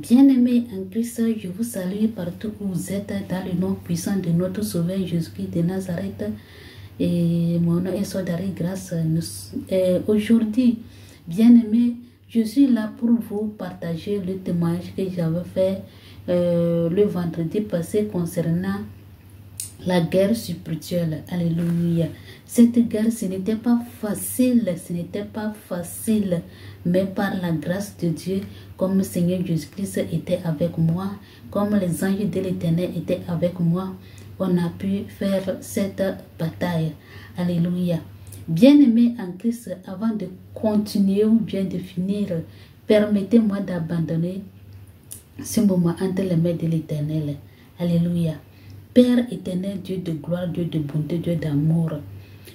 Bien-aimés en Christ, je vous salue partout où vous êtes dans le nom puissant de notre Sauveur Jésus-Christ de Nazareth. Et mon nom est Sodari Grâce. Aujourd'hui, bien-aimés, je suis là pour vous partager le témoignage que j'avais fait le vendredi passé concernant la guerre spirituelle. Alléluia. Cette guerre, ce n'était pas facile, mais par la grâce de Dieu, comme le Seigneur Jésus-Christ était avec moi, comme les anges de l'Éternel étaient avec moi, on a pu faire cette bataille. Alléluia. Bien-aimés en Christ, avant de continuer ou bien de finir, permettez-moi d'abandonner ce moment entre les mains de l'Éternel. Alléluia. Père éternel, Dieu de gloire, Dieu de bonté, Dieu d'amour,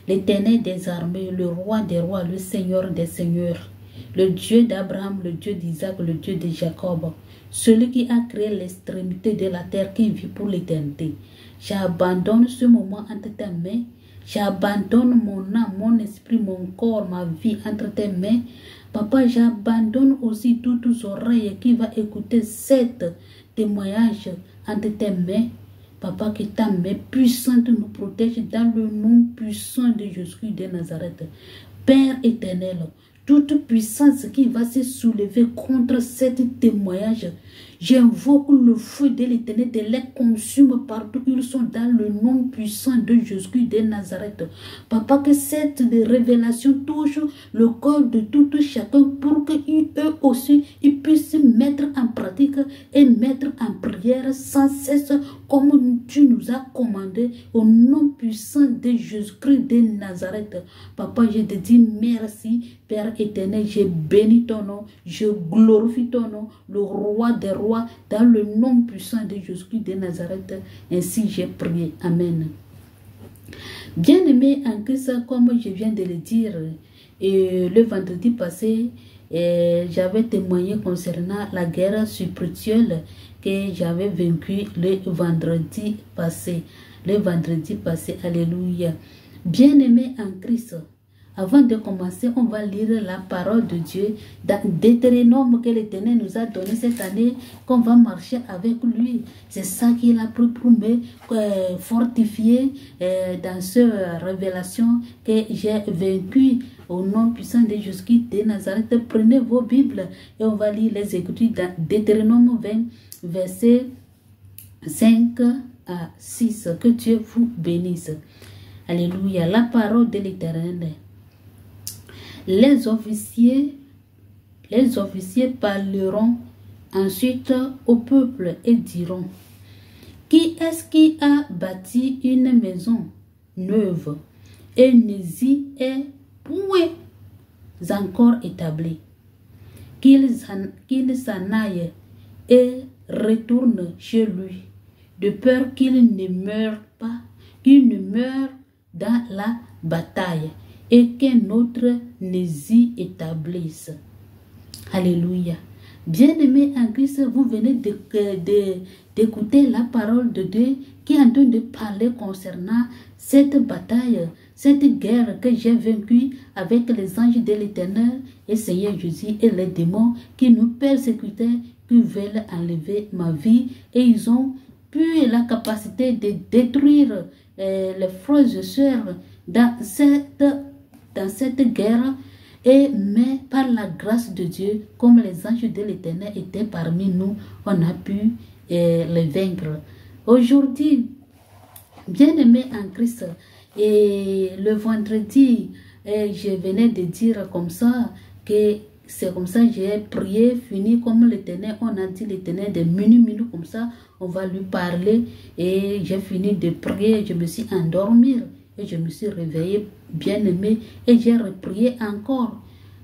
l'Éternel des armées, le roi des rois, le Seigneur des seigneurs, le Dieu d'Abraham, le Dieu d'Isaac, le Dieu de Jacob, celui qui a créé l'extrémité de la terre, qui vit pour l'éternité. J'abandonne ce moment entre tes mains. J'abandonne mon âme, mon esprit, mon corps, ma vie entre tes mains. Papa, j'abandonne aussi toutes les oreilles qui vont écouter cet témoignage entre tes mains. Papa, que ta main puissante nous protège dans le nom puissant de Jésus de Nazareth. Père éternel, toute puissance qui va se soulever contre ce témoignage, j'invoque le feu de l'Éternel de les consume partout où ils sont dans le nom puissant de Jésus de Nazareth. Papa, que cette révélation touche le corps de tout chacun pour qu'eux aussi ils puissent mettre en pratique et mettre en prière sans cesse comme tu nous as commandé au nom puissant de Jésus-Christ de Nazareth. Papa, je te dis merci, Père éternel, je bénis ton nom, je glorifie ton nom, le roi des rois, dans le nom puissant de Jésus-Christ de Nazareth. Ainsi j'ai prié. Amen. Bien-aimés en Christ, comme je viens de le dire, et le vendredi passé, j'avais témoigné concernant la guerre spirituelle que j'avais vaincue le vendredi passé. Alléluia. Bien-aimés en Christ, avant de commencer, on va lire la parole de Dieu dans Deutéronome que l'Éternel nous a donné cette année, qu'on va marcher avec lui. C'est ça qu'il a pris pour me fortifier dans cette révélation que j'ai vaincu au nom puissant de Jésus de Nazareth. Prenez vos Bibles et on va lire les Écritures dans Deutéronome 20, versets 5 à 6. Que Dieu vous bénisse. Alléluia. La parole de l'Éternel. Les officiers parleront ensuite au peuple et diront: qui est-ce qui a bâti une maison neuve et n'y est point encore établie? Qu'il s'en aille et retourne chez lui, de peur qu'il ne meure pas, qu'il ne meure dans la bataille, et qu'un autre s'y établisse. Alléluia. Bien-aimés en Christ, vous venez d'écouter la parole de Dieu qui est en train de parler concernant cette bataille, cette guerre que j'ai vaincue avec les anges de l'Éternel et Seigneur Jésus et les démons qui nous persécutaient, qui veulent enlever ma vie, et ils ont pu la capacité de détruire les frères et sœurs dans cette guerre, mais par la grâce de Dieu, comme les anges de l'Éternel étaient parmi nous, on a pu les vaincre. Aujourd'hui, bien-aimés en Christ, et le vendredi, je venais de dire comme ça, que c'est comme ça j'ai prié, fini comme l'Éternel, on a dit l'Éternel de minutes comme ça, on va lui parler, et j'ai fini de prier, je me suis endormie. Et je me suis réveillée, bien-aimée, et j'ai reprié encore.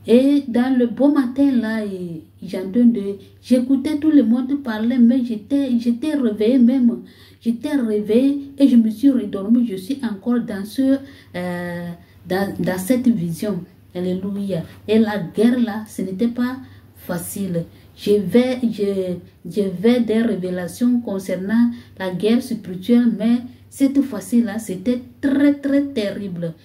Et dans le beau matin, là, j'écoutais tout le monde parler, mais j'étais réveillée même. J'étais réveillée et je me suis redormie. Je suis encore dans cette vision. Alléluia. Et la guerre, là, ce n'était pas facile. J'avais des révélations concernant la guerre spirituelle, mais cette fois-ci-là, c'était très terrible.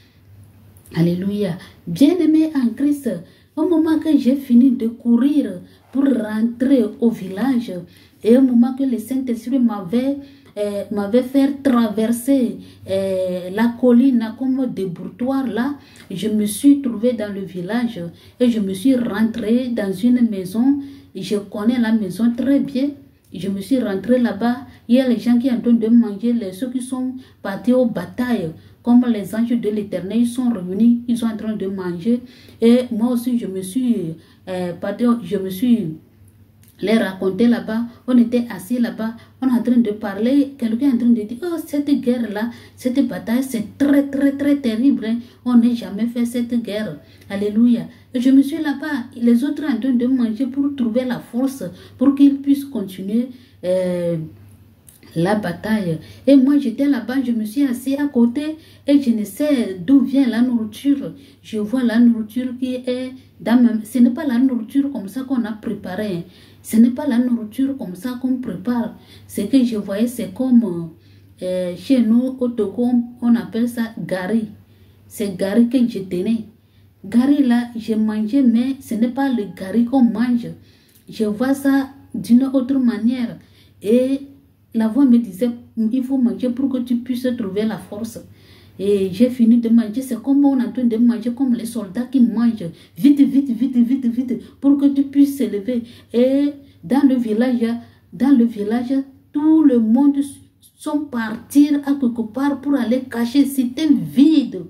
Alléluia. Bien-aimés en Christ, Au moment que j'ai fini de courir pour rentrer au village, et au moment que le Saint-Esprit m'avait fait traverser la colline comme des brouttoirs là, je me suis trouvée dans le village et je me suis rentrée dans une maison. Je connais la maison très bien. Je me suis rentrée là-bas. Il y a les gens qui sont en train de manger, ceux qui sont partis aux batailles, comme les anges de l'Éternel, ils sont revenus, ils sont en train de manger. Et moi aussi, je me suis les raconter là-bas. On était assis là-bas, on est en train de parler. Quelqu'un est en train de dire, oh, cette guerre-là, cette bataille, c'est très, très, très terrible. Hein. On n'a jamais fait cette guerre. Alléluia. Et je me suis là-bas, les autres sont en train de manger pour trouver la force, pour qu'ils puissent continuer la bataille. Et moi, j'étais là-bas, je me suis assis à côté et je ne sais d'où vient la nourriture. Je vois la nourriture qui est dans ma... Ce n'est pas la nourriture comme ça qu'on a préparé. Ce n'est pas la nourriture comme ça qu'on prépare. Ce que je voyais, c'est comme chez nous, au Togo, on appelle ça gari. C'est gari que je tenais. Gari là, je mangeais, mais ce n'est pas le gari qu'on mange. Je vois ça d'une autre manière. Et la voix me disait, il faut manger pour que tu puisses trouver la force. Et j'ai fini de manger. C'est comme on est en train de manger, comme les soldats qui mangent. Vite, vite, vite, vite, vite, pour que tu puisses s'élever. Et dans le village, tout le monde sont partis à quelque part pour aller cacher. C'était vide.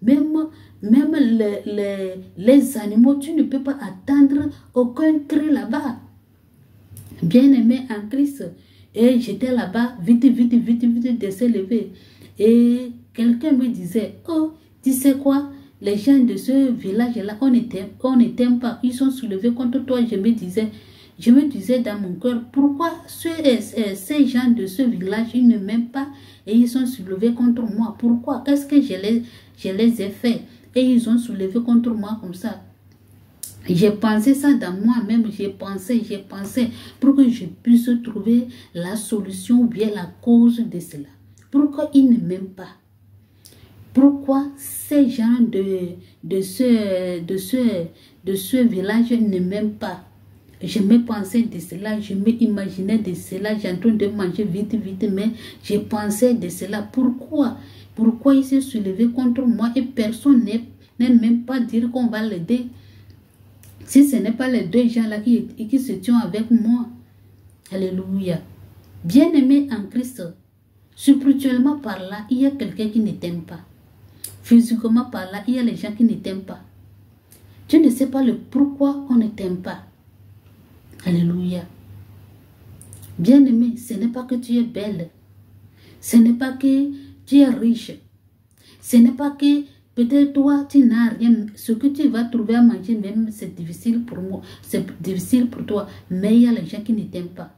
Même les animaux, tu ne peux pas attendre aucun cri là-bas. Bien-aimé en Christ. Et j'étais là-bas, vite, vite, vite, vite, de s'élever. Et quelqu'un me disait, oh, tu sais quoi, les gens de ce village-là, on ne t'aime pas, ils sont soulevés contre toi. Je me disais dans mon cœur, pourquoi ces gens de ce village, ils ne m'aiment pas et ils sont soulevés contre moi? Pourquoi? Qu'est-ce que je les ai fait? Et ils ont soulevé contre moi comme ça. J'ai pensé ça dans moi-même, j'ai pensé, pour que je puisse trouver la solution ou bien la cause de cela. Pourquoi ils ne m'aiment pas? Pourquoi ces gens de ce village ne m'aiment pas? Je me pensais de cela, je m'imaginais de cela, j'ai en train de manger vite, vite, mais j'ai pensé de cela. Pourquoi? Pourquoi ils se sont soulevés contre moi et personne n'est même pas dire qu'on va l'aider? Si ce n'est pas les deux gens-là qui se tiennent avec moi. Alléluia. Bien-aimé en Christ, spirituellement par là, il y a quelqu'un qui ne t'aime pas. Physiquement par là, il y a les gens qui ne t'aiment pas. Tu ne sais pas le pourquoi on ne t'aime pas. Alléluia. Bien-aimé, ce n'est pas que tu es belle. Ce n'est pas que tu es riche. Ce n'est pas que peut-être toi, tu n'as rien. Ce que tu vas trouver à manger, même, c'est difficile pour moi. C'est difficile pour toi. Mais il y a les gens qui ne t'aiment pas.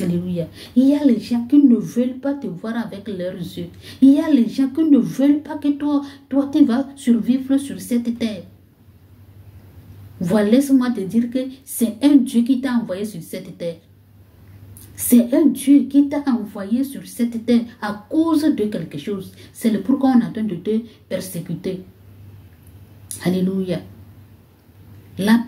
Alléluia. Il y a les gens qui ne veulent pas te voir avec leurs yeux. Il y a les gens qui ne veulent pas que toi, tu vas survivre sur cette terre. Voilà, laisse-moi te dire que c'est un Dieu qui t'a envoyé sur cette terre. C'est un Dieu qui t'a envoyé sur cette terre à cause de quelque chose. C'est le pourquoi on est en train de te persécuter. Alléluia. La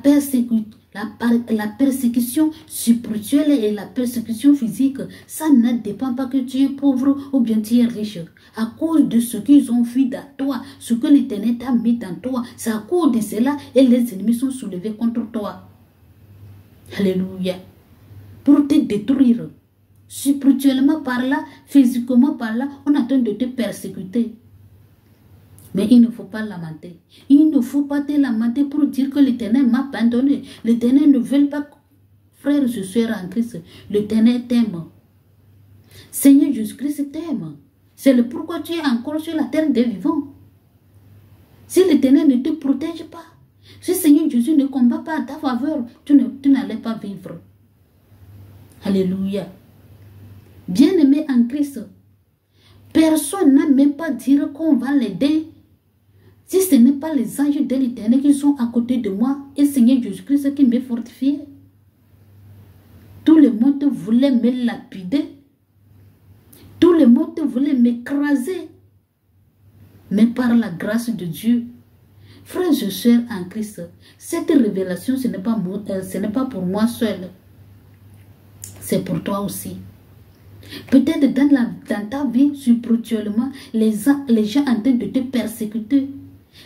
persécution spirituelle et la persécution physique, ça ne dépend pas que tu es pauvre ou bien tu es riche. À cause de ce qu'ils ont fait dans toi, ce que l'Éternel t'a mis dans toi, c'est à cause de cela et les ennemis sont soulevés contre toi. Alléluia. Pour te détruire. Spirituellement par là, physiquement par là, on est en train de te persécuter. Mais il ne faut pas lamenter. Il ne faut pas te lamenter pour dire que l'Éternel m'a pardonné. L'Éternel ne veut pas, frère, je suis en Christ. L'Éternel t'aime. Seigneur Jésus-Christ t'aime. C'est le pourquoi tu es encore sur la terre des vivants. Si l'Éternel ne te protège pas, si Seigneur Jésus ne combat pas à ta faveur, tu n'allais pas vivre. Alléluia. Bien-aimé en Christ, personne n'a même pas dire qu'on va l'aider. Si ce n'est pas les anges de l'Éternel qui sont à côté de moi et Seigneur Jésus-Christ qui m'a fortifié. Tout le monde voulait me lapider. Tout le monde voulait m'écraser. Mais par la grâce de Dieu, Frères et sœurs en Christ, cette révélation, ce n'est pas pour moi seul. C'est pour toi aussi. Peut-être dans ta vie, spirituellement, les gens en train de te persécuter.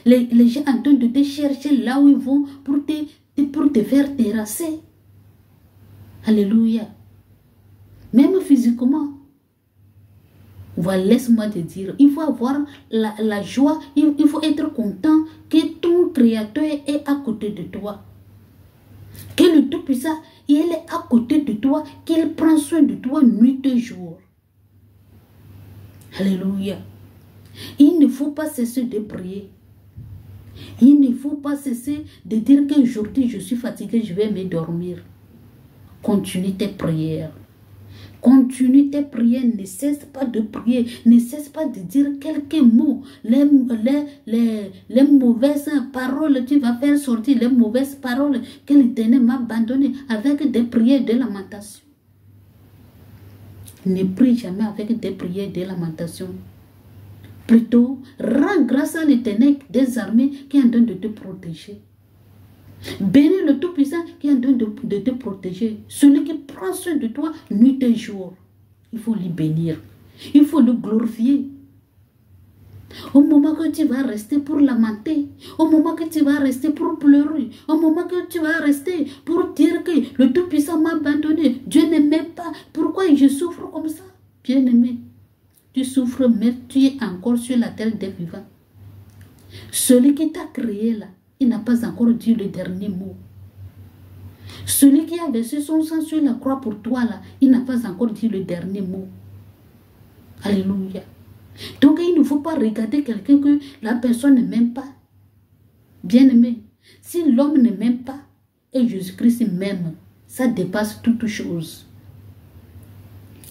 Les gens en train de te chercher là où ils vont pour te faire terrasser. Alléluia. Même physiquement. Voilà, laisse-moi te dire, il faut avoir la joie, il faut être content que ton Créateur est à côté de toi. Que le Tout-Puissant, il est à côté de toi, qu'il prend soin de toi nuit et jour. Alléluia. Il ne faut pas cesser de prier. Il ne faut pas cesser de dire qu'aujourd'hui je suis fatigué, je vais me dormir. Continue tes prières. Continue tes prières, ne cesse pas de prier, ne cesse pas de dire quelques mots. Les mauvaises paroles, tu vas faire sortir les mauvaises paroles que l'Éternel m'a abandonnées avec des prières de lamentation. Ne prie jamais avec des prières de lamentation. Plutôt, rends grâce à l'Éternel des armées qui est en train de te protéger. Bénis le Tout-Puissant qui est en train de te protéger. Celui qui prend soin de toi nuit et jour. Il faut le bénir. Il faut le glorifier. Au moment que tu vas rester pour lamenter, au moment que tu vas rester pour pleurer, au moment que tu vas rester pour dire que le Tout-Puissant m'a abandonné, Dieu ne m'aime pas, pourquoi je souffre comme ça? Bien-aimé, tu souffres, mais tu es encore sur la terre des vivants. Celui qui t'a créé là, il n'a pas encore dit le dernier mot. Celui qui a versé son sang sur la croix pour toi là, il n'a pas encore dit le dernier mot. Alléluia. Donc il ne faut pas regarder quelqu'un que la personne ne m'aime pas. Bien-aimé, si l'homme ne m'aime pas et Jésus-Christ m'aime, ça dépasse toute chose.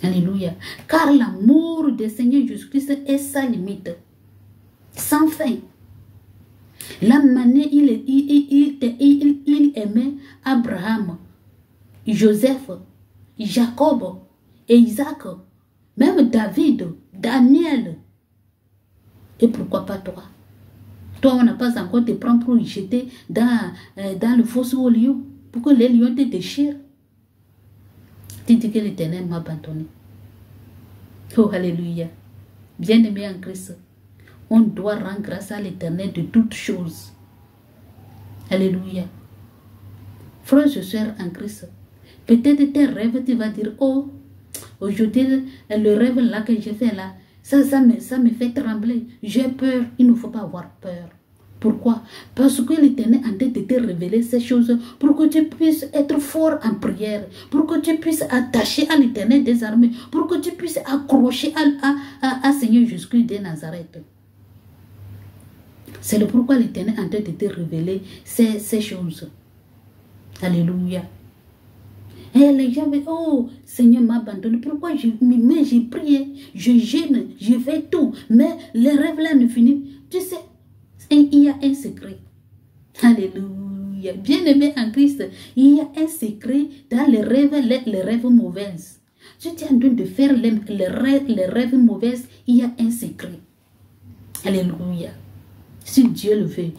Alléluia. Car l'amour du Seigneur Jésus-Christ est sans limite, sans fin. La manière il aimait Abraham, Joseph, Jacob et Isaac, même David, Daniel. Et pourquoi pas toi? Toi, on n'a pas encore te prendre pour jeter dans le fossé au lion, pour que les lions te déchirent. Tu dis que l'Éternel m'a abandonné. Oh, alléluia. Bien-aimé en Christ, on doit rendre grâce à l'Éternel de toutes choses. Alléluia. Frères et sœurs en Christ, peut-être tes rêves, tu vas dire, oh, aujourd'hui, le rêve là que j'ai fait là, ça me fait trembler. J'ai peur. Il ne faut pas avoir peur. Pourquoi? Parce que l'Éternel est en train de te révéler ces choses pour que tu puisses être fort en prière, pour que tu puisses attacher à l'Éternel des armées, pour que tu puisses accrocher à Seigneur Jésus-Christ de Nazareth. C'est le pourquoi l'Éternel est en train de te révéler ces choses. Alléluia. Et les gens disent, oh, Seigneur m'a abandonné. Pourquoi mais j'ai prié, je gêne, je fais tout. Mais les rêves là ne finissent. Tu sais, il y a un secret. Alléluia. Bien-aimé en Christ, il y a un secret dans les rêves mauvaises. Si tu es en train de faire les rêves mauvaises, il y a un secret. Alléluia. Si Dieu le veut,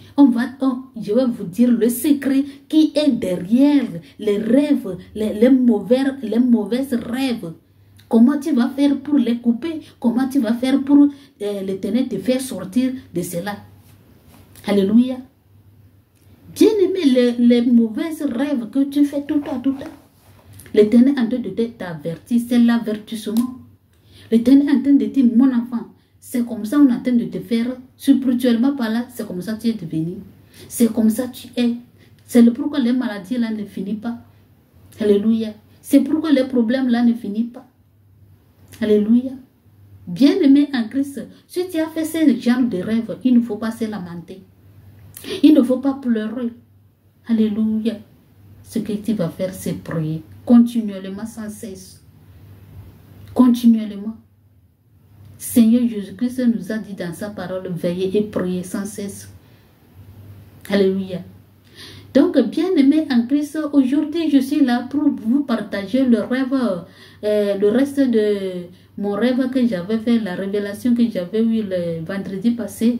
je vais vous dire le secret qui est derrière les rêves, les mauvaises rêves. Comment tu vas faire pour les couper? Comment tu vas faire pour l'Éternel te faire sortir de cela? Alléluia. Bien-aimé, les mauvaises rêves que tu fais tout le temps. L'Éternel est en train de t'avertir, c'est l'avertissement. L'Éternel est en train de dire, mon enfant, c'est comme ça on est en train de te faire, spirituellement par là, c'est comme ça tu es devenu. C'est comme ça tu es. C'est le pourquoi les maladies là ne finissent pas. Alléluia. C'est pourquoi les problèmes là ne finissent pas. Alléluia. Bien-aimé en Christ, si tu as fait ce genre de rêve, il ne faut pas se lamenter. Il ne faut pas pleurer. Alléluia. Ce que tu vas faire, c'est prier continuellement, sans cesse. Continuellement. Seigneur Jésus-Christ nous a dit dans sa parole, veillez et priez sans cesse. Alléluia. Donc, bien-aimé en Christ, aujourd'hui, je suis là pour vous partager le rêve, le reste de mon rêve que j'avais fait, la révélation que j'avais eue le vendredi passé.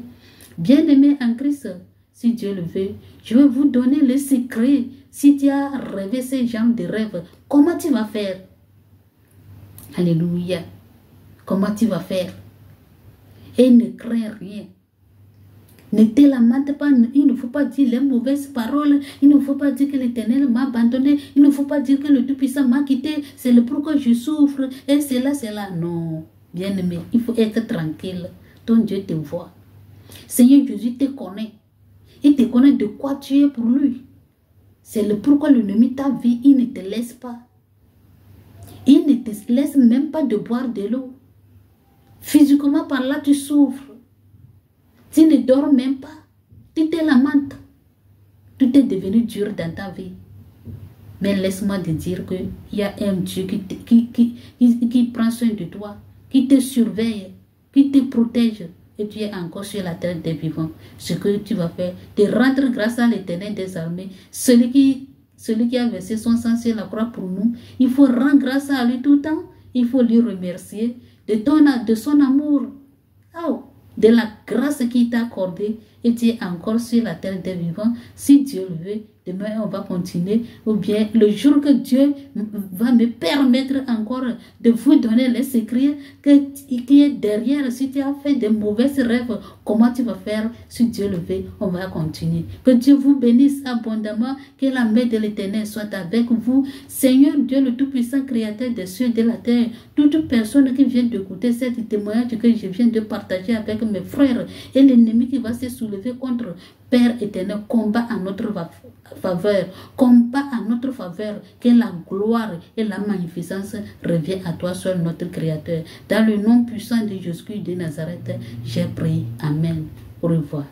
Bien-aimé en Christ, si Dieu le veut. Je vais vous donner le secret. Si tu as rêvé ce genre de rêve, comment tu vas faire? Alléluia. Comment tu vas faire? Et ne crains rien. Ne te lamente pas, il ne faut pas dire les mauvaises paroles, il ne faut pas dire que l'Éternel m'a abandonné, il ne faut pas dire que le Tout-Puissant m'a quitté, c'est le pourquoi je souffre, et c'est là. Non, bien-aimé, il faut être tranquille, ton Dieu te voit. Seigneur Jésus te connaît, il te connaît de quoi tu es pour lui. C'est le pourquoi l'ennemi t'a vu, il ne te laisse pas. Il ne te laisse même pas de boire de l'eau. Physiquement par là, tu souffres. Tu ne dors même pas. Tu te lamentes. Tout est devenu dur dans ta vie. Mais laisse-moi te dire qu'il y a un Dieu qui prend soin de toi, qui te surveille, qui te protège. Et tu es encore sur la terre des vivants. Ce que tu vas faire, te rendre grâce à l'Éternel des armées. Celui qui a versé son sang sur la croix pour nous, il faut rendre grâce à lui tout le temps. Il faut lui remercier de son amour. Oh, de la grâce qu'il t'a accordée et tu es encore sur la terre des vivants. Si Dieu le veut, demain on va continuer. Ou bien le jour que Dieu va me permettre encore de vous donner les secrets qui est derrière. Si tu as fait de mauvais rêves, comment tu vas faire? Si Dieu le veut, on va continuer. Que Dieu vous bénisse abondamment. Que la main de l'Éternel soit avec vous. Seigneur Dieu, le Tout-Puissant, Créateur des cieux et de la terre, toute personne qui vient d'écouter cette témoignage que je viens de partager avec mes frères et l'ennemi qui va se soulever contre Père éternel, combat à notre faveur, combat à notre faveur, que la gloire et la magnificence reviennent à toi seul, notre Créateur. Dans le nom puissant de Jésus de Nazareth, j'ai prié. Amen. Au revoir.